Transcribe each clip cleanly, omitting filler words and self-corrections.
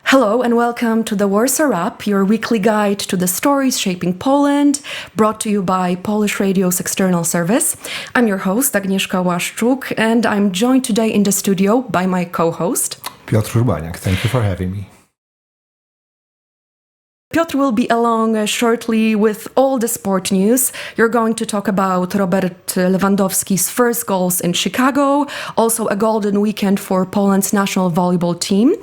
Hello and welcome to the Warsaw Wrap, your weekly guide to the stories shaping Poland, brought to you by Polish Radio's external service. I'm your host, Agnieszka Łaszczuk, and I'm joined today in the studio by my co-host, Piotr Urbaniak. Thank you for having me. Piotr will be along shortly with all the sport news. You're going to talk about Robert Lewandowski's first goals in Chicago, also a golden weekend for Poland's national volleyball team.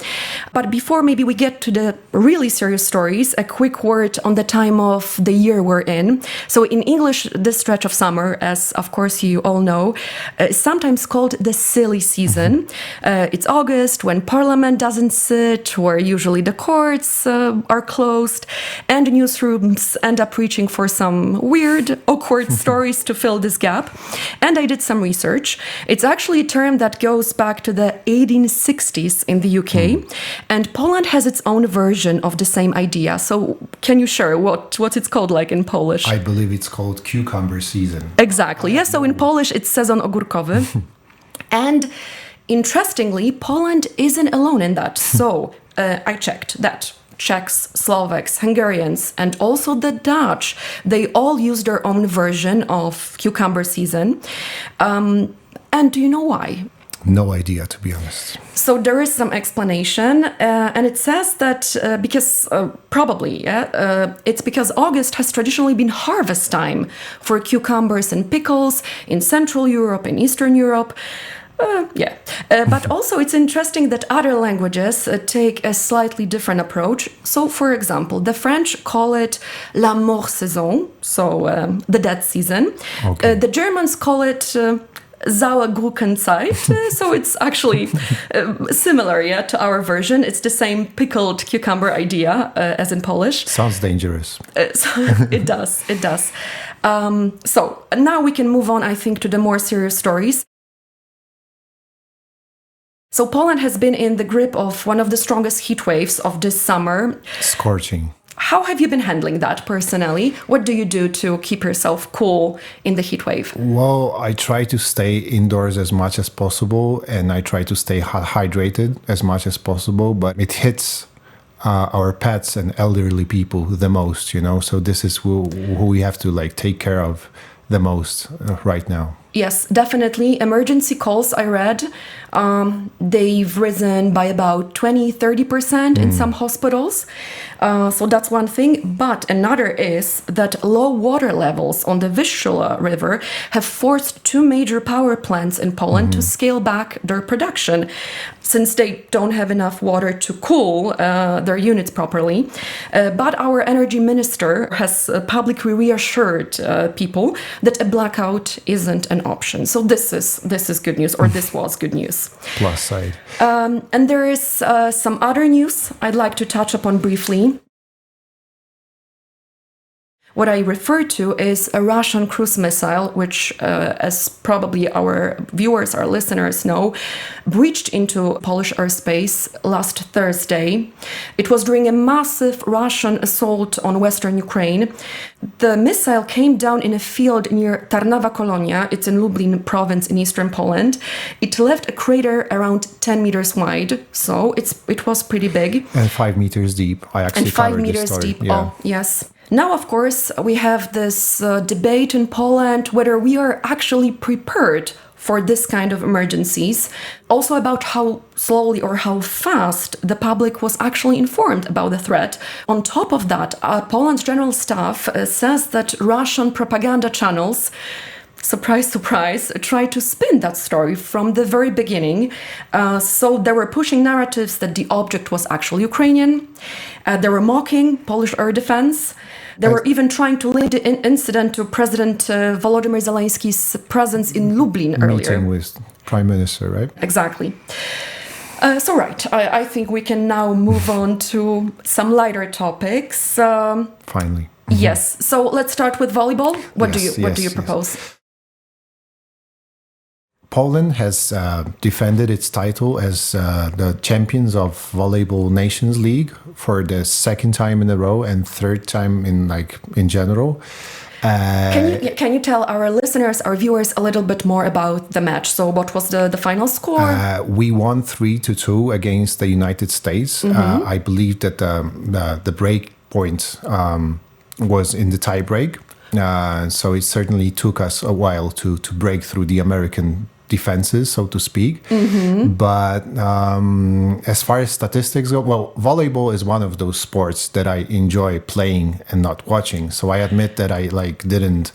But before maybe we get to the really serious stories, a quick word on the time of the year we're in. So in English, this stretch of summer, as of course you all know, is sometimes called the silly season. It's August, when Parliament doesn't sit, where usually the courts are closed, and newsrooms end up reaching for some weird, awkward stories to fill this gap. And I did some research. It's actually a term that goes back to the 1860s in the UK, and Poland has its own version of the same idea. So can you share what it's called like in Polish? I believe it's called cucumber season. Exactly. Yes, so in Polish it's sezon ogórkowy. And interestingly, Poland isn't alone in that. So I checked that Czechs, Slovaks, Hungarians, and also the Dutch, they all use their own version of cucumber season. And do you know why? No idea, to be honest. So there is some explanation, and it says that it's because August has traditionally been harvest time for cucumbers and pickles in Central Europe and Eastern Europe. But also it's interesting that other languages take a slightly different approach. So, for example, the French call it la mort saison, so the dead season. Okay. The Germans call it Sauergurkenzeit, so it's actually similar, to our version. It's the same pickled cucumber idea as in Polish. Sounds dangerous. So it does. So now we can move on, I think, to the more serious stories. So Poland has been in the grip of one of the strongest heat waves of this summer. Scorching. How have you been handling that personally? What do you do to keep yourself cool in the heat wave? Well, I try to stay indoors as much as possible, and I try to stay hydrated as much as possible, but it hits our pets and elderly people the most, so this is who we have to take care of the most right now. Yes, definitely. Emergency calls, I read, they've risen by about 20-30% in some hospitals. So that's one thing. But another is that low water levels on the Vistula River have forced two major power plants in Poland to scale back their production, since they don't have enough water to cool their units properly. But our energy minister has publicly reassured people that a blackout isn't an option. So this is good news, or this was good news. Plus side. And there is some other news I'd like to touch upon briefly. What I refer to is a Russian cruise missile, which, as probably our viewers, our listeners know, breached into Polish airspace last Thursday. It was during a massive Russian assault on western Ukraine. The missile came down in a field near Tarnowa Kolonia. It's in Lublin province in eastern Poland. It left a crater around 10 meters wide, so it was pretty big. And 5 meters deep. I actually covered this story. Deep. Yeah. Oh, yes. Now, of course, we have this debate in Poland whether we are actually prepared for this kind of emergencies. Also about how slowly or how fast the public was actually informed about the threat. On top of that, Poland's general staff says that Russian propaganda channels, surprise, surprise, tried to spin that story from the very beginning. So they were pushing narratives that the object was actually Ukrainian. They were mocking Polish air defense. They were even trying to link the incident to President Volodymyr Zelensky's presence in Lublin earlier. Meeting with Prime Minister, right? Exactly. I think we can now move on to some lighter topics. Finally. Yes. So let's start with volleyball. What do you propose? Poland has defended its title as the champions of Volleyball Nations League for the second time in a row and third time in general. Can you tell our listeners, our viewers, a little bit more about the match? So, what was the final score? We won 3-2 against the United States. I believe that the break point was in the tie break. So it certainly took us a while to break through the American defenses, so to speak. But as far as statistics go, well, volleyball is one of those sports that I enjoy playing and not watching. So I admit that I didn't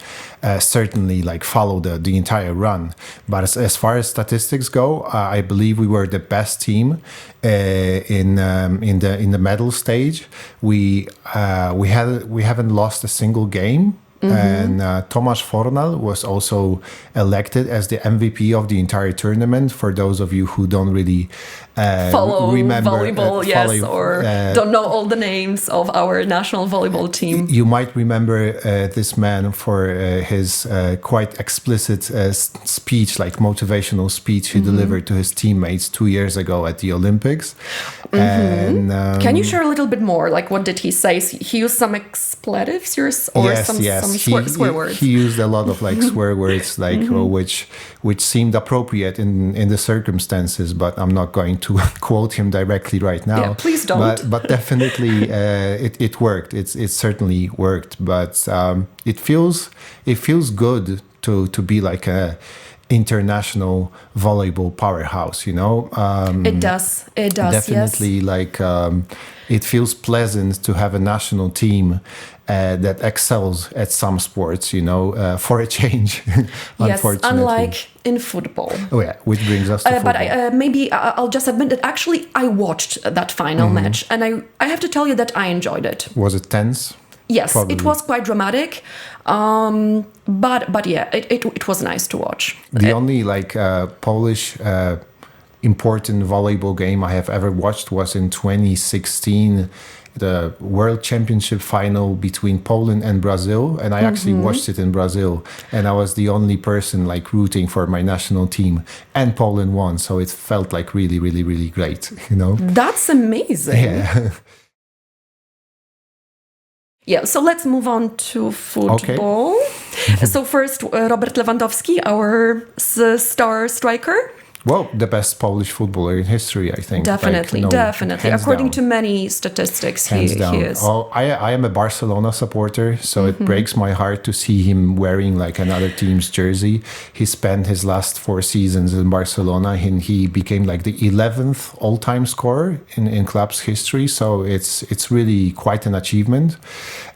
certainly follow the entire run. But as far as statistics go, I believe we were the best team in the medal stage. We haven't lost a single game. And Tomasz Fornal was also elected as the MVP of the entire tournament. For those of you who don't really remember volleyball, or don't know all the names of our national volleyball team. You might remember this man for his quite explicit speech, motivational speech he delivered to his teammates 2 years ago at the Olympics. And, can you share a little bit more? What did he say? He used some expletives or some swear words? He used a lot of swear words, which seemed appropriate in the circumstances, but I'm not going to quote him directly right now. Yeah, please don't. But definitely, it worked. It certainly worked. But it feels good to be a international volleyball powerhouse. It does. Definitely, yes. It feels pleasant to have a national team that excels at some sports, for a change. Yes, unlike in football. Oh yeah, which brings us to football. But maybe I'll just admit that actually I watched that final match, and I have to tell you that I enjoyed it. Was it tense? Yes, Probably. It was quite dramatic, but yeah, it was nice to watch. The only Polish important volleyball game I have ever watched was in 2016, the World Championship final between Poland and Brazil, and I actually watched it in Brazil, and I was the only person rooting for my national team, and Poland won, so it felt really, really, really great. That's amazing. Yeah. Yeah, so let's move on to football. Okay. So first, Robert Lewandowski, our star striker. Well, the best Polish footballer in history, I think. Definitely. According to many statistics, he is. Oh, I am a Barcelona supporter, so it breaks my heart to see him wearing another team's jersey. He spent his last 4 seasons in Barcelona, and he became the 11th all-time scorer in club's history. So it's really quite an achievement.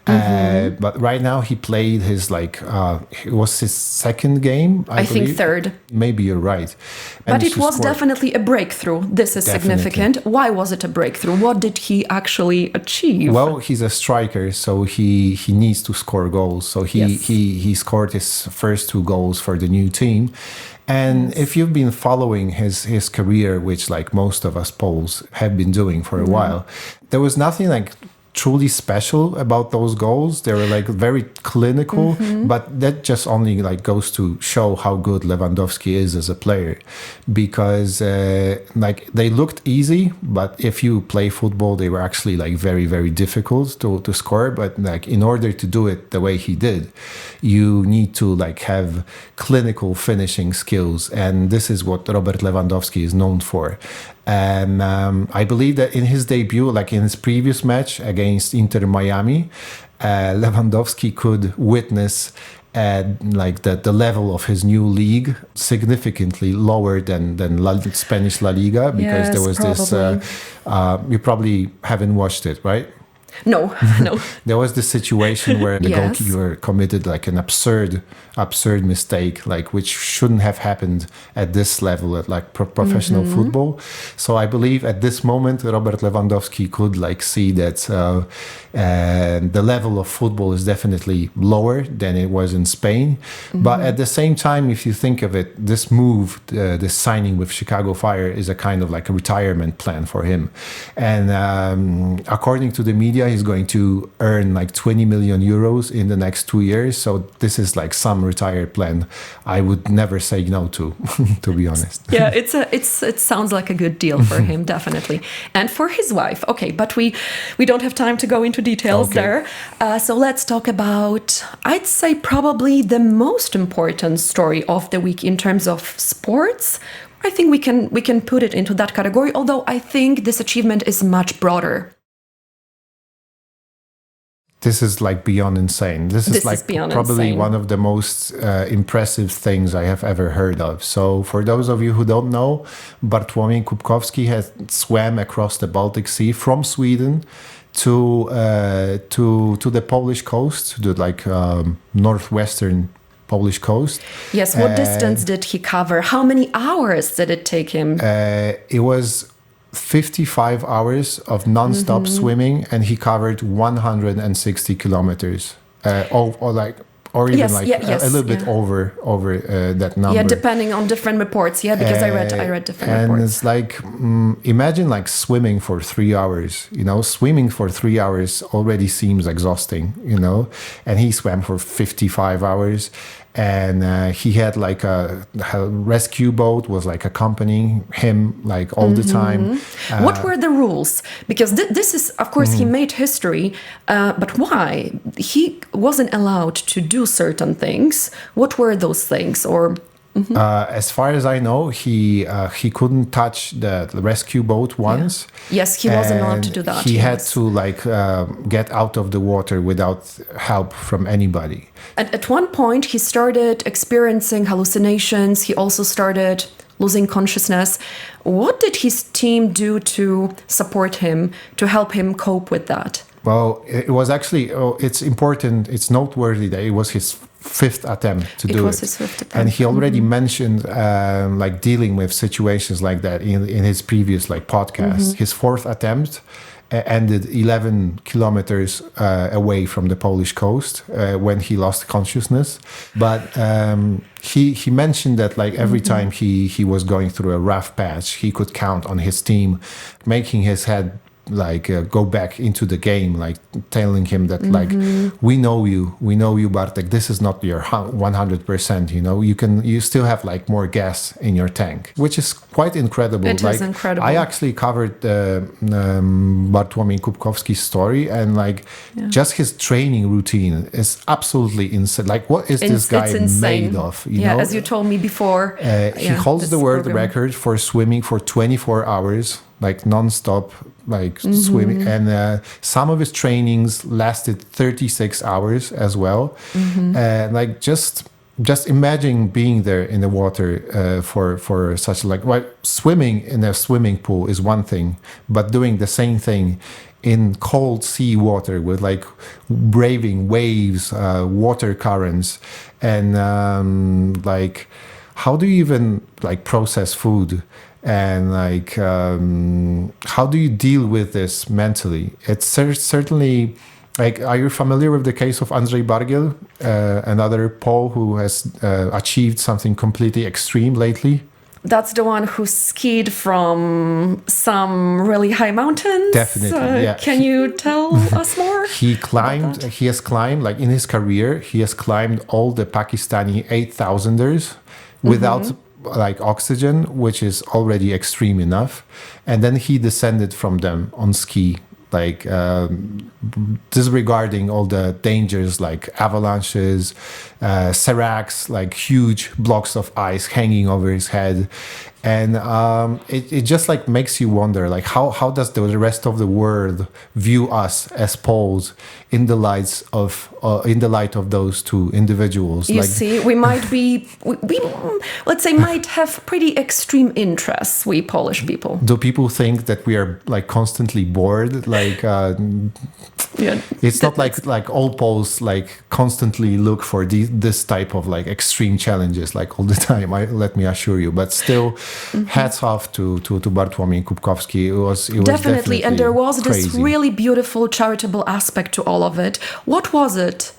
But right now he played his it was his second game, I believe. Think third. Maybe you're right. But it was definitely a breakthrough. This is significant. Why was it a breakthrough? What did he actually achieve? Well, he's a striker, so he needs to score goals. So he scored his first 2 goals for the new team. And if you've been following his career, which most of us Poles have been doing for a while, there was nothing truly special about those goals. They were very clinical, but that just only goes to show how good Lewandowski is as a player, because they looked easy, but if you play football, they were actually very, very difficult to score. But in order to do it the way he did, you need to have clinical finishing skills, and this is what Robert Lewandowski is known for. And I believe that in his debut, in his previous match against Inter Miami, Lewandowski could witness the level of his new league significantly lower than Spanish La Liga, because there was this. You probably haven't watched it, right? No. There was this situation where the goalkeeper committed an absurd mistake, which shouldn't have happened at this level at professional football. So I believe at this moment Robert Lewandowski could see that the level of football is definitely lower than it was in Spain. But at the same time, if you think of it, this move, this signing with Chicago Fire, is a kind of a retirement plan for him. And according to the media, media he's going to earn like 20 million euros in the next 2 years. So this is like some retired plan I would never say no to, to be honest. Yeah, it sounds like a good deal for him, definitely. And for his wife. Okay, but we don't have time to go into details there. So let's talk about, I'd say, probably the most important story of the week in terms of sports. I think we can put it into that category, although I think this achievement is much broader. This is like beyond insane. This is like probably insane. One of the most impressive things I have ever heard of. So for those of you who don't know, Bartłomiej Kubkowski has swam across the Baltic Sea from Sweden to the Polish coast, to like northwestern Polish coast. Yes, what distance did he cover? How many hours did it take him? It was 55 hours of non-stop swimming, and he covered 160 kilometers, or even a little bit over that number. Yeah, depending on different reports. Yeah, because I read different reports. And it's like, imagine like swimming for 3 hours. You know, swimming for 3 hours already seems exhausting. You know, and he swam for 55 hours. And he had like a rescue boat was like accompanying him like all the time. What were the rules? Because this is, of course, he made history, but why? He wasn't allowed to do certain things. What were those things? Or as far as I know, he couldn't touch the rescue boat once. Yeah. Yes, he wasn't allowed to do that. He had to like get out of the water without help from anybody. At one point, he started experiencing hallucinations. He also started losing consciousness. What did his team do to support him, to help him cope with that? Well, it was actually, it's important, it's noteworthy that it was his fifth attempt to do it. It was his fifth attempt. And he already mentioned like dealing with situations like that in his previous like podcast. His fourth attempt ended 11 kilometers away from the Polish coast when he lost consciousness. But he mentioned that like every time he was going through a rough patch, he could count on his team making his head like go back into the game, like telling him that like we know you Bartek, this is not your 100%, you know, you still have like more gas in your tank, which is quite incredible. It is incredible. I actually covered Bartłomiej Kubkowski's story, and like just his training routine is absolutely insane. Like what is this guy made of, you know? As you told me before, he holds the world record for swimming for 24 hours like non-stop, like swimming, and some of his trainings lasted 36 hours as well. Like just imagine being there in the water for such like, well, swimming in a swimming pool is one thing, but doing the same thing in cold sea water with like braving waves, water currents, and like how do you even like process food? And like, how do you deal with this mentally? It's certainly like, are you familiar with the case of Andrzej Bargiel, another Pole who has achieved something completely extreme lately? That's the one who skied from some really high mountains? Definitely, yeah. Can you tell us more? He has climbed, like in his career, he has climbed all the Pakistani 8,000ers without like oxygen, which is already extreme enough, and then he descended from them on ski, like disregarding all the dangers like avalanches, seracs, like huge blocks of ice hanging over his head. And it just like makes you wonder, like how does the rest of the world view us as Poles in the light of those two individuals? You see, we might be, we let's say, might have pretty extreme interests, we Polish people. Do people think that we are like constantly bored? Like, it's not like all Poles like constantly look for this type of like extreme challenges like all the time. Let me assure you, but still. Hats off to Bartłomiej Kubkowski. It was definitely, and there was crazy. This really beautiful charitable aspect to all of it. What was it?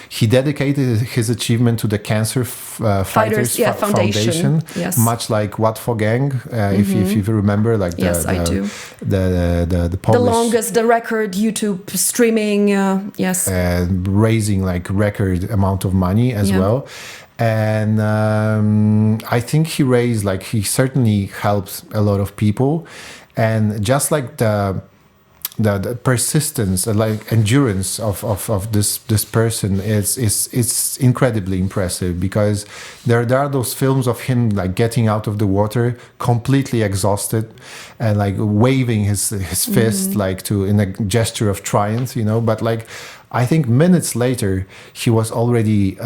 he dedicated his achievement to the Cancer Fighters Foundation. Yes. Much like What for Gang, if you remember, like yes, I do. The Polish, the longest, the record YouTube streaming, yes, raising like record amount of money as well. And I think he certainly helped a lot of people. And just like the persistence, like endurance of this person is incredibly impressive, because there are those films of him like getting out of the water completely exhausted and like waving his fist like in a gesture of triumph, but like I think minutes later he was already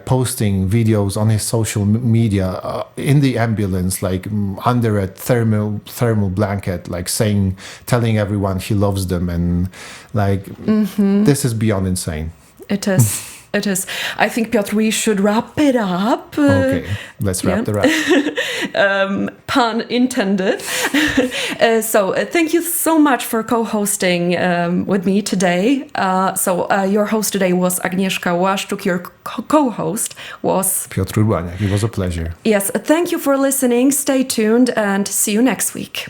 posting videos on his social media in the ambulance, like under a thermal blanket, like telling everyone he loves them, and like this is beyond insane. It is. It is. I think, Piotr, we should wrap it up. Okay, let's wrap the wrap. Pun intended. So thank you so much for co-hosting with me today. Your host today was Agnieszka Łaszczuk. Your co-host was Piotr Urbaniak. It was a pleasure. Yes, thank you for listening. Stay tuned and see you next week.